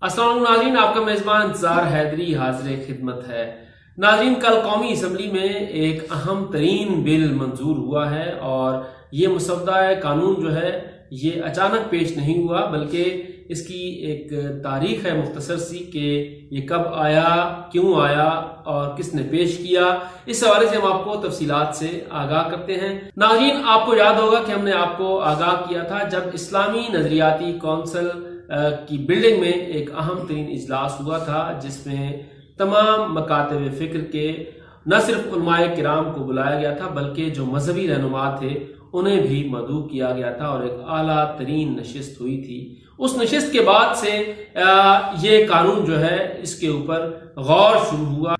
अस्सलाम वालेकुम नाज़रीन, आपका मेज़बान इंतज़ार हैदरी हाज़िर खिदमत है। नाज़रीन, कल कौमी असम्बली में एक अहम तरीन बिल मंजूर हुआ है और ये मुसव्वदा कानून जो है ये अचानक पेश नहीं हुआ, बल्कि इसकी एक तारीख है मुख्तसर सी कि ये कब आया, क्यों आया और किसने पेश किया। इस हवाले से हम आपको तफसीलात से आगाह करते हैं। नाज़रीन, आपको याद होगा कि हमने आपको आगाह किया था जब इस्लामी नजरियाती कौंसिल की बिल्डिंग में एक अहम तरीन इजलास हुआ था, जिसमें तमाम मकातब फ़िक्र के न सिर्फ उलमाए किराम को बुलाया गया था, बल्कि जो मजहबी रहनुमा थे उन्हें भी मदऊ किया गया था और एक आला तरीन नशिस्त हुई थी। उस नशिस्त के बाद से ये कानून जो है इसके ऊपर गौर शुरू हुआ।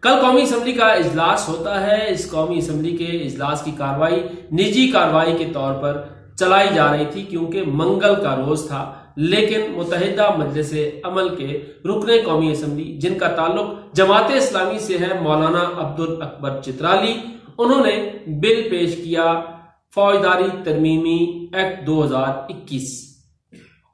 कल कौमी असम्बली का इजलास होता है। इस कौमी असम्बली के इजलास की कार्रवाई निजी कार्रवाई के तौर पर चलाई जा रही थी, क्योंकि मंगल का रोज था। लेकिन मुत्तहिदा मजलिस अमल के रुकने कौमी असम्बली, जिनका ताल्लुक जमात इस्लामी से है, मौलाना अब्दुल अकबर चित्राली, उन्होंने बिल पेश किया फौजदारी तरमीमी एक्ट 2021।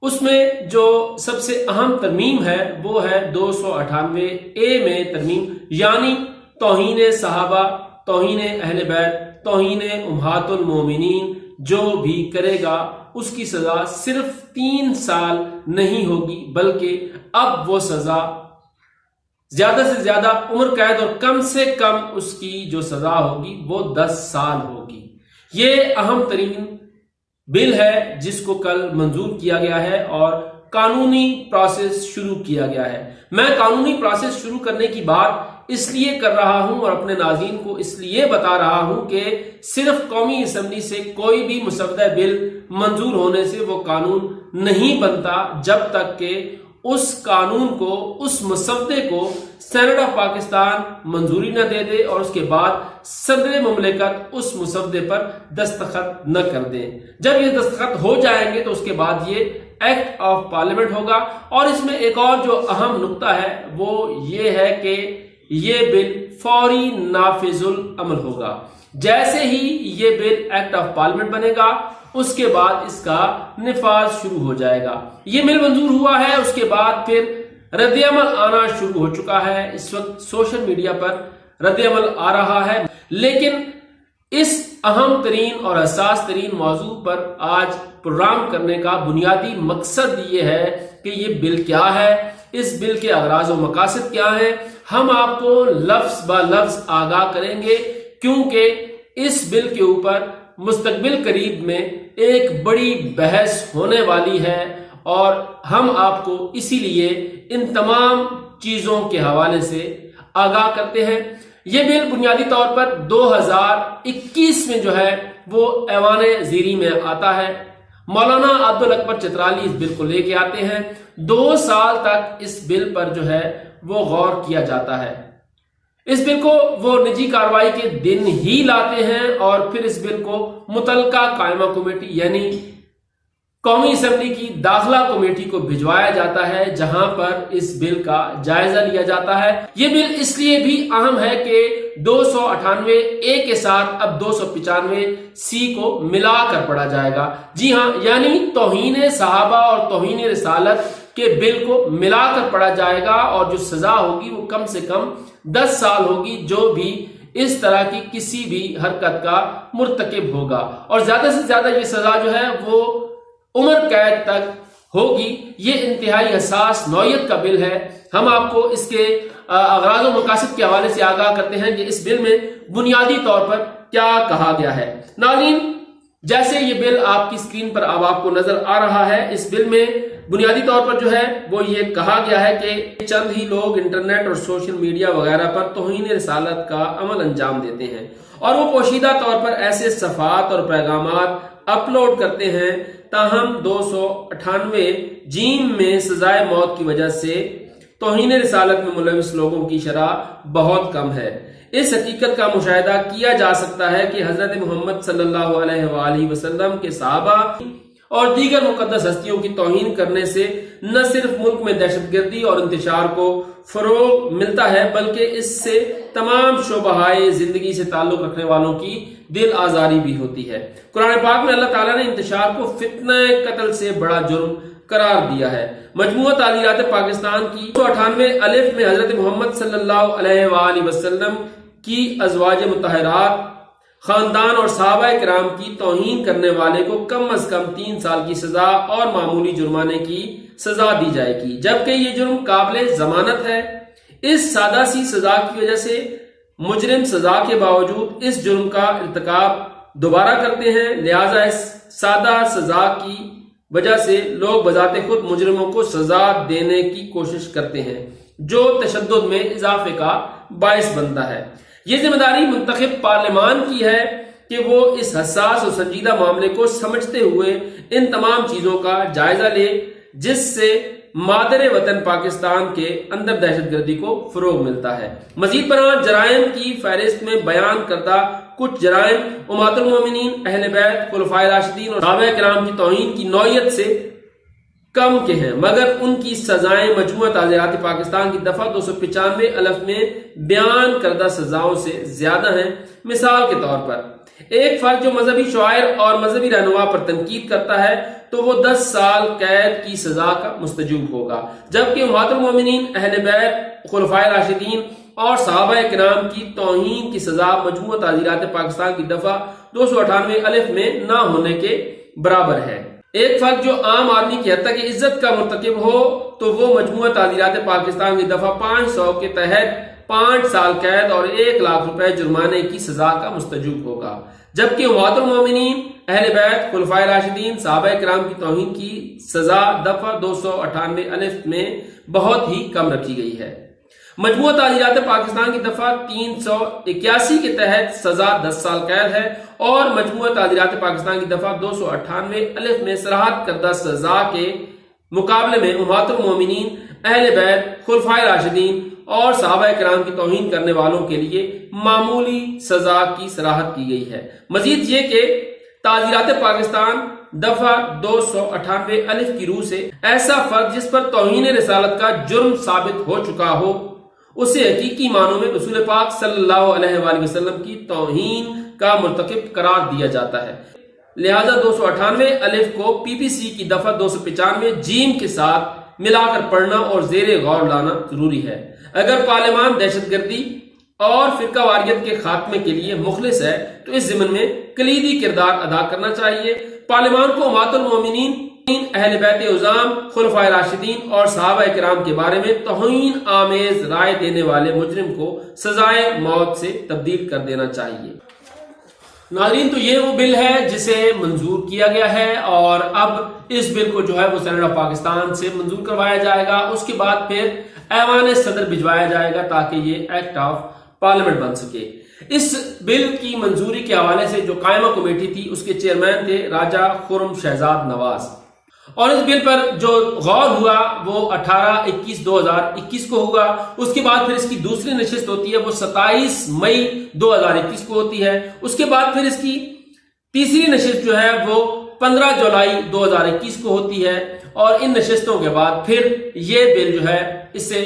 उसमें जो सबसे अहम तरमीम है वो है 298A में तरमीम, यानी तौहीन सहाबा, तौहीन अहले बैत, तौहीन उम्महातुल मोमिनीन जो भी करेगा उसकी सजा सिर्फ 3 साल नहीं होगी, बल्कि अब वो सजा ज्यादा से ज्यादा उम्र कैद और कम से कम उसकी जो सजा होगी वो 10 साल होगी। ये अहम तरीन बिल है जिसको कल मंजूर किया गया है और कानूनी प्रोसेस शुरू किया गया है। मैं कानूनी प्रोसेस शुरू करने की बात इसलिए कर रहा हूं और अपने नाज़रीन को इसलिए बता रहा हूं कि सिर्फ कौमी असम्बली से कोई भी मुसव्वदा बिल मंजूर होने से वो कानून नहीं बनता जब तक कि उस कानून को, उस मुसव्वदे को सेनेट ऑफ पाकिस्तान मंजूरी न दे दे और उसके बाद सदर मुमलिकत उस मुसव्वदे पर दस्तखत न कर दे। जब ये दस्तखत हो जाएंगे तो उसके बाद ये एक्ट ऑफ पार्लियामेंट होगा। और इसमें एक और जो अहम नुक्ता है वो ये है कि ये बिल फौरी नाफिजुल अमल होगा। जैसे ही ये बिल एक्ट ऑफ पार्लियामेंट बनेगा उसके बाद इसका निफाज शुरू हो जाएगा। ये बिल मंजूर हुआ है, उसके बाद फिर रद्द-ए-अमल आना शुरू हो चुका है। इस वक्त सोशल मीडिया पर रद्द-ए-अमल आ रहा है, लेकिन इस अहम तरीन और हसास तरीन मौजू पर आज प्रोग्राम करने का बुनियादी मकसद ये है कि ये बिल क्या है, इस बिल के अगराज व मकासद क्या है, हम आपको लफ्ज ब लफ्ज आगाह करेंगे, क्योंकि इस बिल के ऊपर मुस्तकबिल करीब में एक बड़ी बहस होने वाली है और हम आपको इसीलिए इन तमाम चीजों के हवाले से आगाह करते हैं। यह बिल बुनियादी तौर पर 2021 में जो है वो ऐवाने ज़ीरी में आता है। मौलाना अब्दुल अकबर चित्राली इस बिल को लेके आते हैं। 2 साल तक इस बिल पर जो है वो गौर किया जाता है। इस बिल को वो निजी कार्रवाई के दिन ही लाते हैं और फिर इस बिल को मुतलका कायमा कमेटी यानी कौमी असम्बली की दाखिला कमेटी को भिजवाया जाता है, जहां पर इस बिल का जायजा लिया जाता है। ये बिल इसलिए भी अहम है कि 298A के साथ अब 295C को मिलाकर पढ़ा जाएगा। जी हां, यानी तौहीन सहाबा और तौहीन रिसालत के बिल को मिलाकर पढ़ा जाएगा और जो सजा होगी वो कम से कम 10 साल होगी, जो भी इस तरह की किसी भी हरकत का मुर्तकिब होगा। और ज्यादा से ज्यादा ये सजा जो है वो उम्र कैद तक होगी। ये इंतहाई हसास नौयत का बिल है। हम आपको इसके अगराज और मकासद के हवाले से आगाह करते हैं कि इस बिल में बुनियादी तौर पर क्या कहा गया है। नाज़रीन, जैसे ये बिल आपकी स्क्रीन पर अब आपको नजर आ रहा है, इस बिल में बुनियादी तौर पर जो है वो ये कहा गया है कि चंद ही लोग इंटरनेट और सोशल मीडिया वगैरह पर तौहीन रिसालत का अमल अंजाम देते हैं और वो पोशीदा तौर पर ऐसे सफ़ात और पैगामात अपलोड करते हैं ताहम 298 जीम में सजाए मौत की वजह से तौहीन रिसालत में मुलविस लोगों की शरह बहुत कम है। इस हकीकत का मुशाहिदा किया जा सकता है कि हजरत मोहम्मद सल्लल्लाहु अलैहि वसल्लम के सहाबा और दीगर मुकद्दस हस्तियों की तौहीन करने से न सिर्फ मुल्क में दहशतगर्दी और इंतशार को फरोग मिलता है, बल्कि इससे तमाम शोबहाए जिंदगी से ताल्लुक रखने वालों की दिल आजारी भी होती है। कुरान पाक में अल्लाह ताला ने इंतशार को फितना कत्ल से बड़ा जुर्म قرار دیا ہے۔ مجموعہ تعزیرات پاکستان کی 298 الف میں حضرت محمد صلی اللہ علیہ وآلہ وسلم کی ازواج مطہرات، خاندان اور صحابہ کرام کی توہین کرنے والے کو کم از کم 3 سال کی سزا اور معمولی جرمانے کی سزا دی جائے گی، جبکہ یہ جرم قابل ضمانت ہے۔ اس سادہ سی سزا کی وجہ سے مجرم سزا کے باوجود اس جرم کا ارتکاب دوبارہ کرتے ہیں، لہذا اس سادہ سزا کی وجہ سے لوگ بذات خود مجرموں کو سزا دینے کی کوشش کرتے ہیں، جو تشدد میں اضافے کا باعث بنتا ہے۔ یہ ذمہ داری منتخب پارلیمان کی ہے کہ وہ اس حساس اور سنجیدہ معاملے کو سمجھتے ہوئے ان تمام چیزوں کا جائزہ لے جس سے مادر وطن پاکستان کے اندر دہشت گردی کو فروغ ملتا ہے۔ مزید برآں جرائم کی فہرست میں بیان کردہ کچھ جرائم امہات المومنین، اہل بیت، خلفائے راشدین اور صحابہ کرام کی توہین کی نوعیت سے کم کے ہیں، مگر ان کی سزائیں مجموعہ تعزیرات پاکستان کی دفعہ 295 الف میں بیان کردہ سزاؤں سے زیادہ ہیں۔ مثال کے طور پر ایک فرد جو مذہبی شعائر اور مذہبی رہنما پر تنقید کرتا ہے تو وہ 10 سال قید کی سزا کا مستجوب ہوگا، جبکہ امہات المومنین، اہل بیت، خلفائے راشدین اور صحابہ کرام کی توہین کی سزا مجموعہ تعزیرات پاکستان کی دفعہ 298 الف میں نہ ہونے کے برابر ہے۔ ایک فرد جو عام آدمی کی حد تک عزت کا مرتکب ہو تو وہ مجموعہ تعزیرات پاکستان کی دفعہ 500 کے تحت 5 سال قید اور 1 لاکھ روپے جرمانے کی سزا کا مستجوب ہوگا، جبکہ امہات المومنین، اہل بیت، خلفائے راشدین، صحابہ کرام کی توہین کی سزا دفعہ 298 الف میں بہت ہی کم رکھی گئی ہے۔ مجموعہ تعزیرات پاکستان کی دفعہ 381 کے تحت سزا 10 سال قید ہے اور مجموعہ تعزیرات پاکستان کی دفعہ 298 الف میں صراحت کردہ سزا کے مقابلے میں امہات المومنین، اہل بیت، خلفائے راشدین اور صحابہ کرام کی توہین کرنے والوں کے لیے معمولی سزا کی صراحت کی گئی ہے۔ مزید یہ کہ تعزیرات پاکستان دفعہ 298 الف کی روح سے ایسا فرد جس پر توہین رسالت کا جرم ثابت ہو چکا ہو اسے حقیقی معنوں میں رسول پاک صلی اللہ علیہ وآلہ وسلم کی توہین کا مرتکب قرار دیا جاتا ہے، لہذا 298 الف کو پی پی سی کی دفعہ 295 جیم کے ساتھ ملا کر پڑھنا اور زیر غور لانا ضروری ہے۔ اگر پارلیمان دہشت گردی اور فرقہ واریت کے خاتمے کے لیے مخلص ہے تو اس ضمن میں کلیدی کردار ادا کرنا چاہیے۔ پارلیمان کو امہات المومنین، اہل بیت اعظام، خلفائے راشدین اور صحابہ کرام کے بارے میں توہین آمیز رائے دینے والے مجرم کو سزائے موت سے تبدیل کر دینا چاہیے۔ ناظرین، تو یہ وہ بل ہے جسے منظور کیا گیا ہے اور اب اس بل کو جو ہے وہ سینیٹ آف پاکستان سے منظور کروایا جائے گا، اس کے بعد پھر ایوان صدر بھجوایا جائے گا تاکہ یہ ایکٹ آف پارلیمنٹ بن سکے۔ اس بل کی منظوری کے حوالے سے جو قائمہ کمیٹی تھی اس کے چیئرمین تھے راجہ خرم شہزاد نواز، اور اس بل پر جو غور ہوا وہ 18/21/2021 کو ہوا۔ اس کے بعد پھر اس کی دوسری نشست ہوتی ہے وہ 27 مئی 2021 کو ہوتی ہے۔ اس کے بعد پھر اس کی تیسری نشست جو ہے وہ 15 جولائی 2021 کو ہوتی ہے، اور ان نشستوں کے بعد پھر یہ بل جو ہے اسے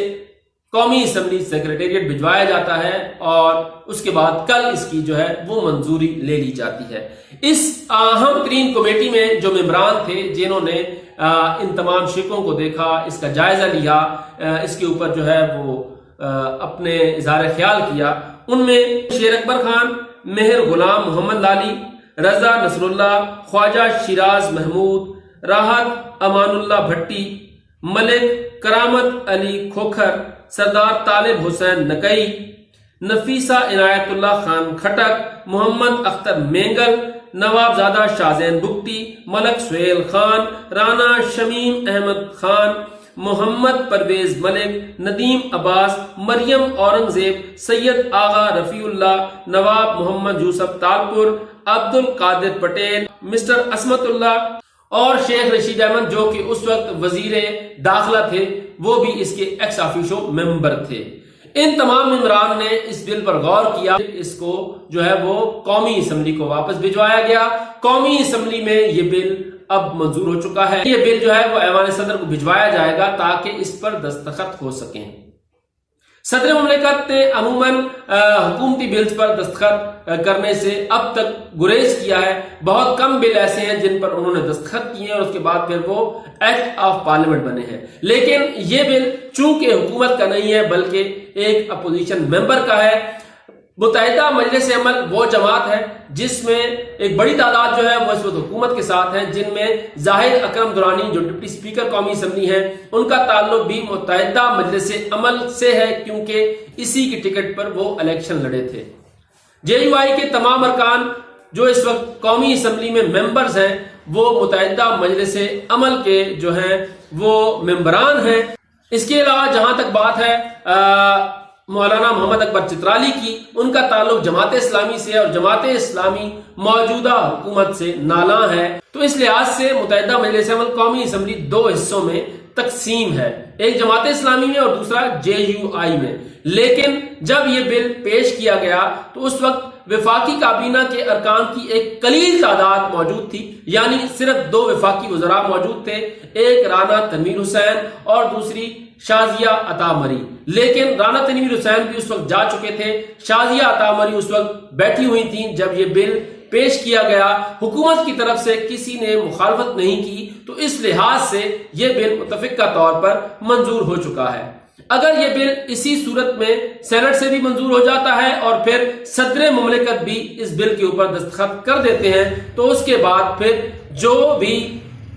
قومی اسمبلی سیکریٹریٹ بھجوایا جاتا ہے اور اس کے بعد کل اس کی جو ہے وہ منظوری لے لی جاتی ہے۔ اس اہم ترین کمیٹی میں جو ممبران تھے جنہوں نے ان تمام شقوں کو دیکھا، اس کا جائزہ لیا، اس کے اوپر جو ہے وہ اپنے اظہار خیال کیا، ان میں شیر اکبر خان، مہر غلام محمد لالی، رضا نصر اللہ، خواجہ شیراز محمود، راحت امان اللہ بھٹی، ملک کرامت علی کھوکھر، سردار طالب حسین نقئی، نفیسہ عنایت اللہ خان کھٹک، محمد اختر مینگل، نواب زادہ شاہزین بگٹی، ملک سہیل خان، رانا شمیم احمد خان، محمد پرویز ملک، ندیم عباس، مریم اورنگزیب، سید آغا رفیع اللہ، نواب محمد یوسف تالپور، عبد القادر پٹیل، مسٹر عصمت اللہ اور شیخ رشید احمد جو کہ اس وقت وزیر داخلہ تھے، وہ بھی اس کے ایکس آفیشو ممبر تھے۔ ان تمام ممبران نے اس بل پر غور کیا، اس کو جو ہے وہ قومی اسمبلی کو واپس بھجوایا گیا۔ قومی اسمبلی میں یہ بل اب منظور ہو چکا ہے۔ یہ بل جو ہے وہ ایوان صدر کو بھجوایا جائے گا تاکہ اس پر دستخط ہو سکیں۔ सदर मुमलिकत ने अमूमन हुकूमती बिल्स पर दस्तखत करने से अब तक गुरेज किया है। बहुत कम बिल ऐसे हैं जिन पर उन्होंने दस्तखत किए और उसके बाद फिर वो एक्ट ऑफ पार्लियामेंट बने हैं। लेकिन ये बिल चूंकि हुकूमत का नहीं है बल्कि एक अपोजिशन मेंबर का है। मुत्तहिदा मजलिस अमल वो जमात है जिसमें एक बड़ी तादाद जो है वो इस वक्त हुकूमत के साथ है, जिनमें जाहिर अकरम दुरानी जो डिप्टी स्पीकर कौमी असम्बली हैं उनका ताल्लुक भी मुत्तहिदा मजलिस अमल से है, क्योंकि इसी की टिकट पर वो इलेक्शन लड़े थे। JUI के तमाम अरकान जो इस वक्त कौमी असम्बली में मेंबर्स हैं वो मुत्तहिदा मजलिस अमल के जो हैं वो मेंबरान हैं। इसके अलावा जहां तक बात है मौलाना मोहम्मद अकबर चित्राली की, उनका ताल्लुक जमात इस्लामी से और जमात इस्लामी मौजूदा हुकूमत से नाला है। तो इस लिहाज से मुत्तहिदा मजलिस अमल कौमी असम्बली दो हिस्सों में तकसीम है, एक जमात इस्लामी में और दूसरा JUI में। लेकिन जब ये बिल पेश किया गया तो उस वक्त वफाकी काबीना के अरकान की एक कलील तादाद मौजूद थी, यानी सिर्फ 2 वफाकी वज़रा मौजूद थे, एक राना तनवीर हुसैन और दूसरी शाजिया अता मरी। लेकिन राना तनवीर हुसैन भी उस वक्त जा चुके थे, शाजिया अता मरी उस वक्त बैठी हुई थी जब ये बिल पेश किया गया। हुकूमत की तरफ से किसी ने मुखालफत नहीं की, तो इस लिहाज से ये बिल मुतफिका तौर पर मंजूर हो चुका है। अगर ये बिल इसी सूरत में सेनेट से भी मंजूर हो जाता है और फिर सदर मुमलिकत भी इस बिल के ऊपर दस्तखत कर देते हैं, तो उसके बाद फिर जो भी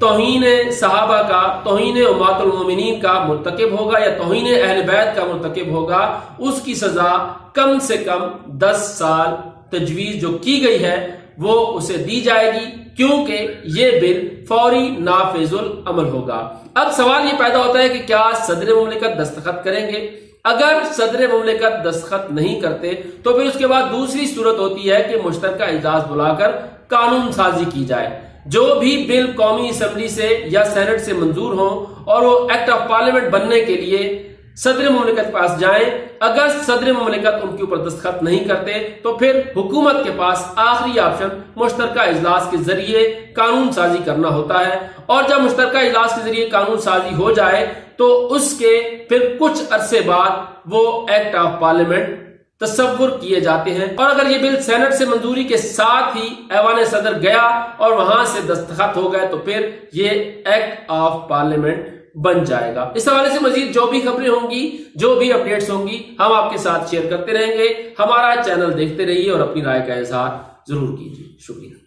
तौहीन सहाबा का, तौहीन उम्मतुल मोमिनीन का मुर्तकिब होगा या तौहीन अहले बैत का मुर्तकिब होगा, उसकी सजा कम से कम 10 साल तजवीज जो की गई है वो उसे दी जाएगी, क्योंकि ये बिल फौरी नाफिजुल अमल होगा। अब सवाल ये पैदा होता है कि क्या सदर मुमलिकत दस्तखत करेंगे? अगर सदर मुमलिकत दस्तखत नहीं करते तो फिर उसके बाद दूसरी सूरत होती है कि मुश्तरका इजलास बुलाकर कानून साजी की जाए। जो भी बिल कौमी असम्बली से या सेनेट से मंजूर हो और वो एक्ट ऑफ पार्लियामेंट बनने के लिए सदर मुमलिकत के पास जाएं, अगर सदर मुमलिकत उनके ऊपर दस्तखत नहीं करते तो फिर हुकूमत के पास आखिरी ऑप्शन मुश्तरका इजलास के जरिए कानून साजी करना होता है। और जब मुश्तरका इजलास के जरिए कानून साजी हो जाए तो उसके फिर कुछ अरसे बाद वो एक्ट ऑफ पार्लियामेंट तस्वुर किए जाते हैं। और अगर ये बिल सेनेट से मंजूरी के साथ ही ऐवान सदर गया और वहां से दस्तखत हो गए तो फिर ये एक्ट ऑफ पार्लियामेंट बन जाएगा। इस हवाले से मजीद जो भी खबरें होंगी, जो भी अपडेट्स होंगी, हम आपके साथ शेयर करते रहेंगे। हमारा चैनल देखते रहिए और अपनी राय का इजहार जरूर कीजिए। शुक्रिया।